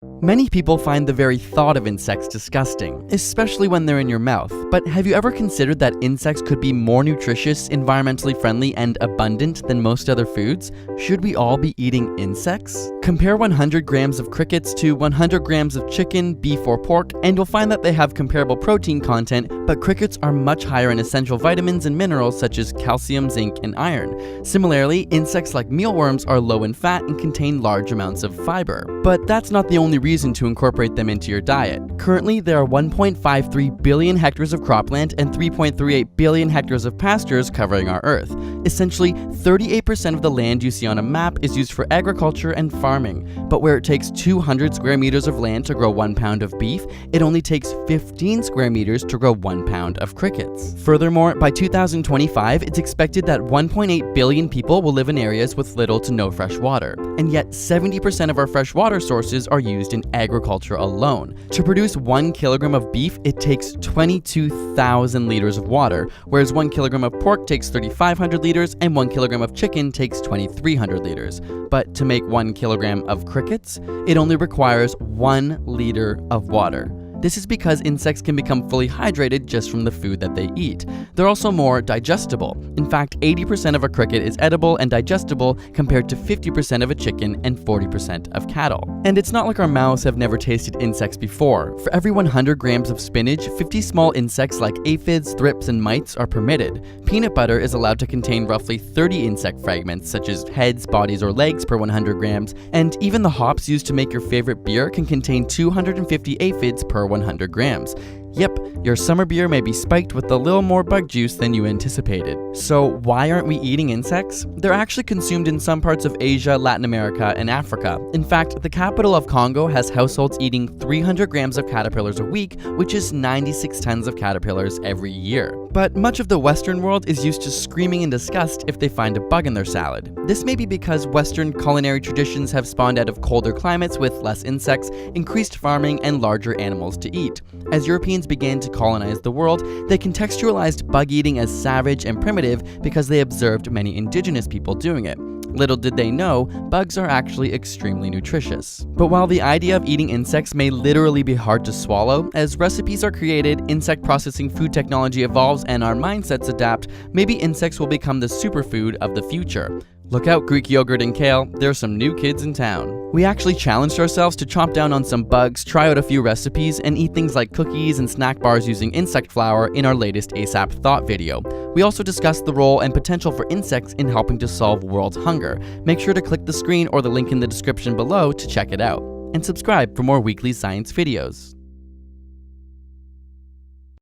Many people find the very thought of insects disgusting, especially when they're in your mouth. But have you ever considered that insects could be more nutritious, environmentally friendly, and abundant than most other foods? Should we all be eating insects? Compare 100 grams of crickets to 100 grams of chicken, beef, or pork, and you'll find that they have comparable protein content, but crickets are much higher in essential vitamins and minerals such as calcium, zinc, and iron. Similarly, insects like mealworms are low in fat and contain large amounts of fiber. But that's not the only reason to incorporate them into your diet. Currently, there are 1.53 billion hectares of cropland and 3.38 billion hectares of pastures covering our Earth. Essentially, 38% of the land you see on a map is used for agriculture and farming. But where it takes 200 square meters of land to grow 1 pound of beef, it only takes 15 square meters to grow 1 pound of crickets. Furthermore, by 2025, it's expected that 1.8 billion people will live in areas with little to no fresh water. And yet, 70% of our fresh water sources are used in agriculture alone. To produce 1 kilogram of beef, it takes 22,000 liters of water, whereas 1 kilogram of pork takes 3,500 liters and 1 kilogram of chicken takes 2,300 liters. But to make 1 kilogram of crickets, it only requires 1 liter of water. This is because insects can become fully hydrated just from the food that they eat. They're also more digestible. In fact, 80% of a cricket is edible and digestible compared to 50% of a chicken and 40% of cattle. And it's not like our mouths have never tasted insects before. For every 100 grams of spinach, 50 small insects like aphids, thrips, and mites are permitted. Peanut butter is allowed to contain roughly 30 insect fragments, such as heads, bodies, or legs per 100 grams, and even the hops used to make your favorite beer can contain 250 aphids per 100 grams. Yep, your summer beer may be spiked with a little more bug juice than you anticipated. So why aren't we eating insects? They're actually consumed in some parts of Asia, Latin America, and Africa. In fact, the capital of Congo has households eating 300 grams of caterpillars a week, which is 96 tons of caterpillars every year. But much of the Western world is used to screaming in disgust if they find a bug in their salad. This may be because Western culinary traditions have spawned out of colder climates with less insects, increased farming, and larger animals to eat. As Europeans began to colonize the world, they contextualized bug eating as savage and primitive because they observed many indigenous people doing it. Little did they know, bugs are actually extremely nutritious. But while the idea of eating insects may literally be hard to swallow, as recipes are created, insect processing food technology evolves, and our mindsets adapt, maybe insects will become the superfood of the future. Look out, Greek yogurt and kale, there's some new kids in town. We actually challenged ourselves to chomp down on some bugs, try out a few recipes, and eat things like cookies and snack bars using insect flour in our latest ASAP Thought video. We also discussed the role and potential for insects in helping to solve world hunger. Make sure to click the screen or the link in the description below to check it out. And subscribe for more weekly science videos.